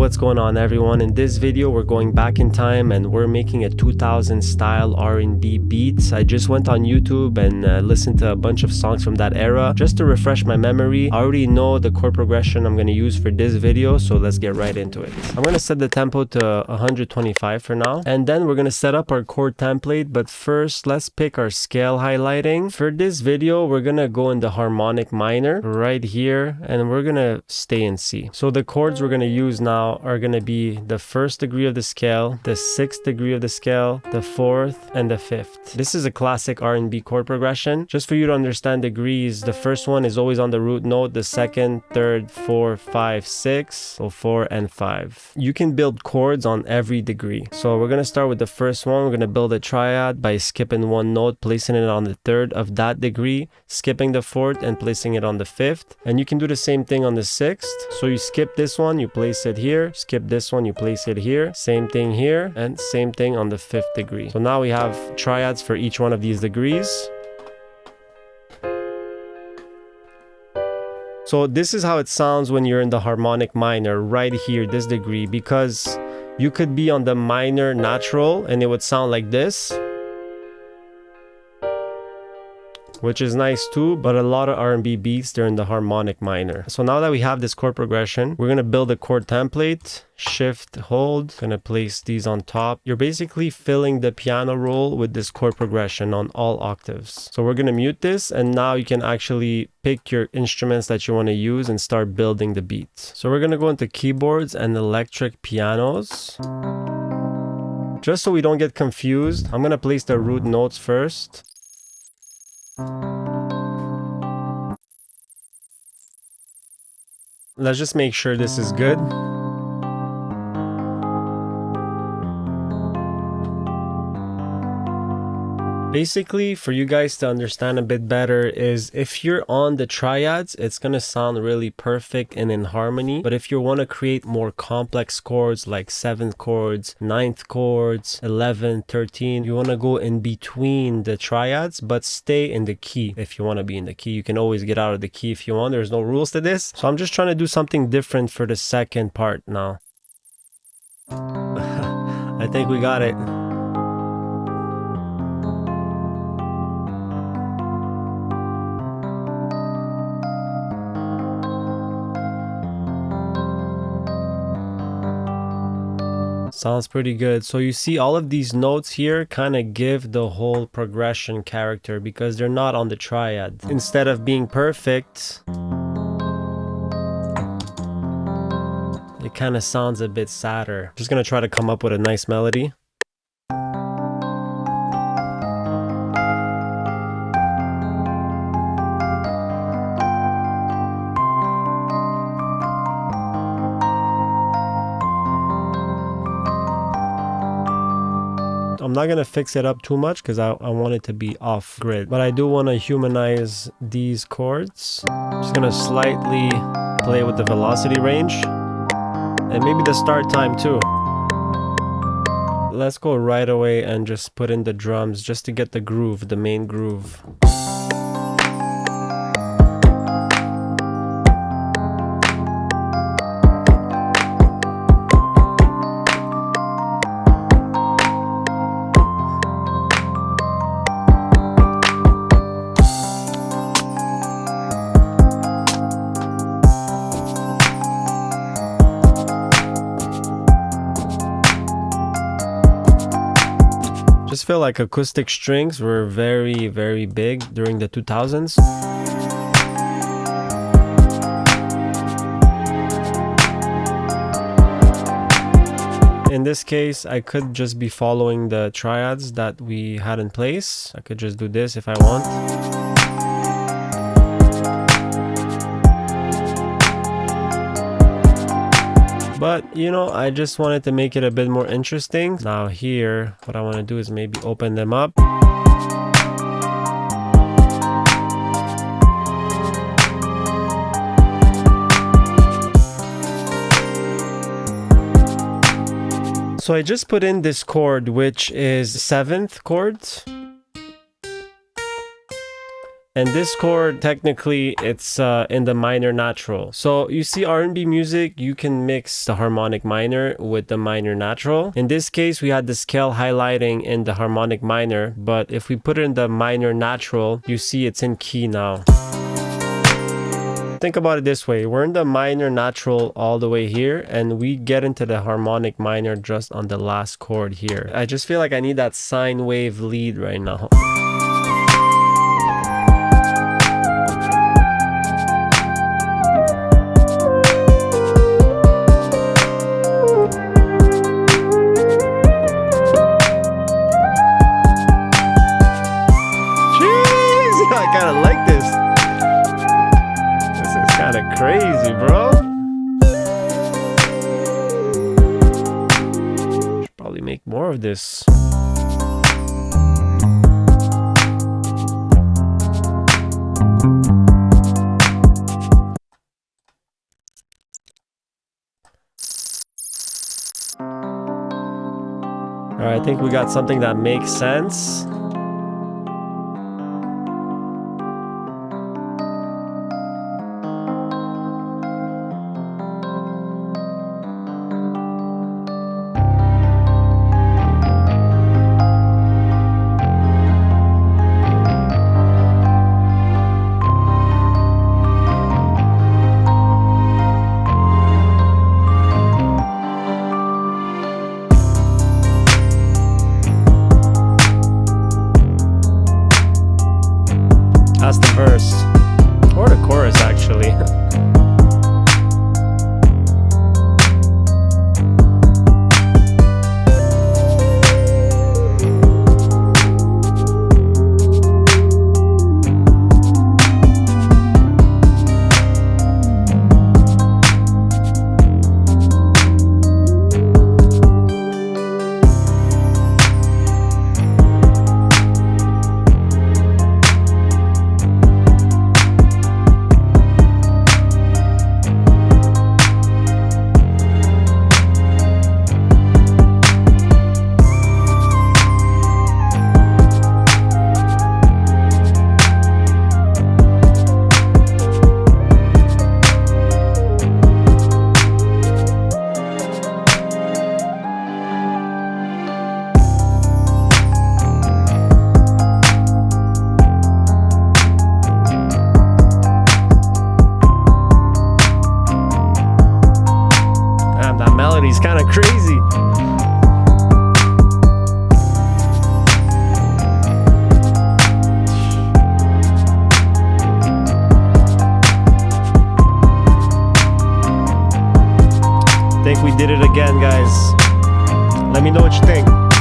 What's going on, everyone? In this video we're going back in time and we're making a 2000 style R&B beat. I just went on YouTube and listened to a bunch of songs from that era just to refresh my memory. I already know the chord progression I'm going to use for this video, so let's get right into it. I'm going to set the tempo to 125 for now, and then we're going to set up our chord template. But first, let's pick our scale highlighting. For this video we're going to go in the harmonic minor right here, and we're going to stay in C. So the chords we're going to use now are going to be the 1st degree of the scale, the 6th degree of the scale, the 4th, and the 5th. This is a classic R&B chord progression. Just for you to understand degrees, the first one is always on the root note, the 2nd, 3rd, 4, 5, 6, so 4 and 5. You can build chords on every degree. So we're going to start with the first one. We're going to build a triad by skipping one note, placing it on the 3rd of that degree, skipping the 4th, and placing it on the 5th. And you can do the same thing on the 6th. So you skip this one, you place it here, skip this one, you place it here, same thing here, and same thing on the 5th degree. So now we have triads for each one of these degrees. So this is how it sounds when you're in the harmonic minor right here, this degree, because you could be on the minor natural and it would sound like this, which is nice too, but a lot of R&B beats, they're in the harmonic minor. So now that we have this chord progression, we're going to build a chord template. Shift, hold, gonna place these on top. You're basically filling the piano roll with this chord progression on all octaves. So we're gonna mute this, and now you can actually pick your instruments that you want to use and start building the beats. So we're gonna go into keyboards and electric pianos. Just so we don't get confused, I'm gonna place the root notes first. Let's just make sure this is good. Basically, for you guys to understand a bit better, is if you're on the triads, it's gonna sound really perfect and in harmony. But if you want to create more complex chords like 7th chords, 9th chords, 11, 13, you want to go in between the triads, but stay in the key. If you want to be in the key, you can always get out of the key if you want. There's no rules to this. So I'm just trying to do something different for the second part now. I think we got it. Sounds pretty good. So you see all of these notes here kind of give the whole progression character because they're not on the triad. Instead of being perfect, it kind of sounds a bit sadder. Just gonna try to come up with a nice melody. I'm not going to fix it up too much because I want it to be off grid, but I do want to humanize these chords. Just going to slightly play with the velocity range and maybe the start time too. Let's go right away and just put in the drums just to get the groove, the main groove. Just feel like acoustic strings were very, very big during the 2000s. In this case, I could just be following the triads that we had in place. I could just do this if I want. But, you know, I just wanted to make it a bit more interesting. Now here, what I want to do is maybe open them up. So I just put in this chord, which is 7th chord. And this chord, technically, it's in the minor natural. So you see R&B music, you can mix the harmonic minor with the minor natural. In this case, we had the scale highlighting in the harmonic minor, but if we put it in the minor natural, you see it's in key now. Think about it this way. We're in the minor natural all the way here, and we get into the harmonic minor just on the last chord here. I just feel like I need that sine wave lead right now. I kind of like this. This is kind of crazy, bro. Should probably make more of this. All right, I think we got something that makes sense. That's the verse, or the chorus actually. Melody's kind of crazy. Think we did it again, guys. Let me know what you think.